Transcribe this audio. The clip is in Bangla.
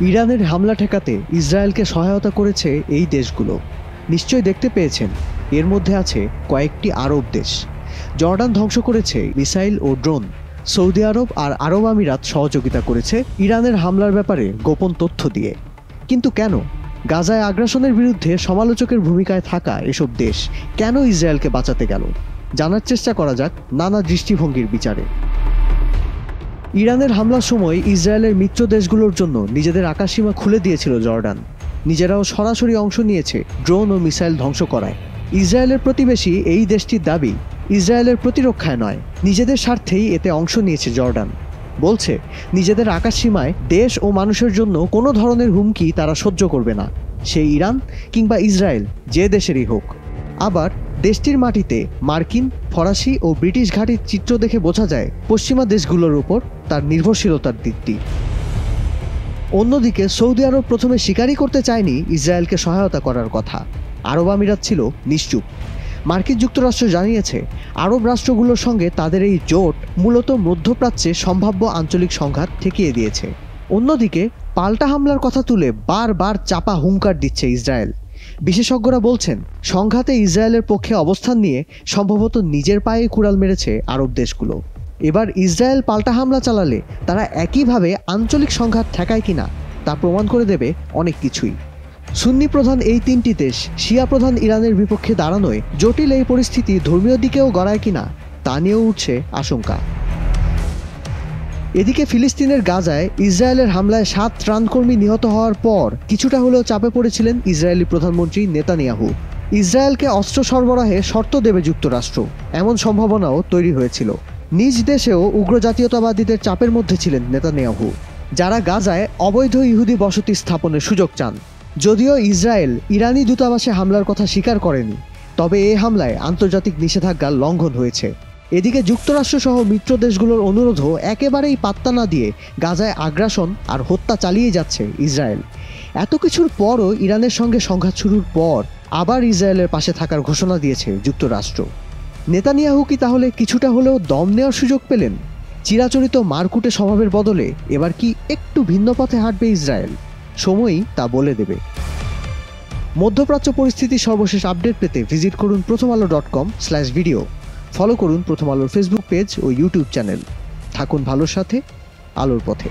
ইরানের হামলা ঠেকাতে ইসরায়েলকে সহায়তা করেছে এই দেশগুলো। নিশ্চয়ই দেখতে পেয়েছেন, এর মধ্যে আছে কয়েকটি আরব দেশ। জর্ডান ধ্বংস করেছে মিসাইল ও ড্রোন। সৌদি আরব আর আরব আমিরাত সহযোগিতা করেছে ইরানের হামলার ব্যাপারে গোপন তথ্য দিয়ে। কিন্তু কেন গাজায় আগ্রাসনের বিরুদ্ধে সমালোচকের ভূমিকায় থাকা এসব দেশ কেন ইসরায়েলকে বাঁচাতে গেল? জানার চেষ্টা করা যাক নানা দৃষ্টিভঙ্গির বিচারে। ইরানের হামলার সময় ইসরায়েলের মিত্র দেশগুলোর জন্য নিজেদের আকাশসীমা খুলে দিয়েছিল জর্ডান। নিজেরাও সরাসরি অংশ নিয়েছে ড্রোন ও মিসাইল ধ্বংস করায়। ইসরায়েলের প্রতিবেশী এই দেশটির দাবি, ইসরায়েলের প্রতিরক্ষায় নয়, নিজেদের স্বার্থেই এতে অংশ নিয়েছে জর্ডান। বলছে নিজেদের আকাশসীমায় দেশ ও মানুষের জন্য কোনো ধরনের হুমকি তারা সহ্য করবে না, সে ইরান কিংবা ইসরায়েল যে দেশেরই হোক। আবার দেশটির মাটিতে মার্কিন, ফরাসি ও ব্রিটিশ ঘাঁটির চিত্র দেখে বোঝা যায় পশ্চিমা দেশগুলোর উপর তার নির্ভরশীলতার দিকটি। অন্যদিকে সৌদি আরব প্রথমে স্বীকারই করতে চায়নি ইসরায়েলকে সহায়তা করার কথা। আরব আমিরাত ছিল নিশ্চুপ। মার্কিন যুক্তরাষ্ট্র জানিয়েছে আরব রাষ্ট্রগুলোর সঙ্গে তাদের এই জোট মূলত মধ্যপ্রাচ্যে সম্ভাব্য আঞ্চলিক সংঘাত ঠেকিয়ে দিয়েছে। অন্যদিকে পাল্টা হামলার কথা তুলে বারবার চাপা হুঙ্কার দিচ্ছে ইসরায়েল। বিশেষজ্ঞরা বলছেন সংঘাতে ইসরায়েলের পক্ষে অবস্থান নিয়ে সম্ভবত নিজের পায়ে কুড়াল মেরেছে আরব দেশগুলো। এবার ইসরায়েল পাল্টা হামলা চালালে তারা একইভাবে আঞ্চলিক সংঘাত ঠেকায় কিনা তা প্রমাণ করে দেবে অনেক কিছুই। সুন্নি প্রধান এই তিনটি দেশ শিয়া প্রধান ইরানের বিপক্ষে দাঁড়ানোয় জটিল এই পরিস্থিতি ধর্মীয় দিকেও গড়ায় কিনা তা নিয়েও উঠছে আশঙ্কা। এদিকে ফিলিস্তিনের গাজায় ইসরায়েলের হামলায় 7 ত্রাণকর্মী নিহত হওয়ার পর কিছুটা হলেও চাপে পড়েছিলেন ইসরায়েলি প্রধানমন্ত্রী নেতানিয়াহু। ইসরায়েলকে অস্ত্র সরবরাহে শর্ত দেবে যুক্তরাষ্ট্র, এমন সম্ভাবনাও তৈরি হয়েছিল। নিজ দেশেও উগ্র জাতীয়তাবাদীদের চাপের মধ্যে ছিলেন নেতানিয়াহু, যারা গাজায় অবৈধ ইহুদি বসতি স্থাপনের সুযোগ চান। যদিও ইসরায়েল ইরানি দূতাবাসে হামলার কথা স্বীকার করেনি, তবে এই হামলায় আন্তর্জাতিক নিষেধাজ্ঞা লঙ্ঘন হয়েছে। এদিকে যুক্তরাষ্ট্রসহ মিত্র দেশগুলোর অনুরোধও একেবারেই পাত্তা না দিয়ে গাজায় আগ্রাসন আর হত্যা চালিয়ে যাচ্ছে ইসরায়েল। এত কিছুর পরও ইরানের সঙ্গে সংঘাত শুরুর পর আবার ইসরায়েলের পাশে থাকার ঘোষণা দিয়েছে যুক্তরাষ্ট্র। নেতানিয়াহু কি তাহলে কিছুটা হলেও দম নেওয়ার সুযোগ পেলেন? চিরাচরিত মারকুটে স্বভাবের বদলে এবার কি একটু ভিন্ন পথে হাঁটবে ইসরায়েল? সময়ই তা বলে দেবে। মধ্যপ্রাচ্য পরিস্থিতির সর্বশেষ আপডেট পেতে ভিজিট করুন prothomalo.com/video। ফলো করুন প্রথম আলোর ফেসবুক পেজ ও ইউটিউব চ্যানেল। থাকুন ভালোর সাথে, আলোর পথে।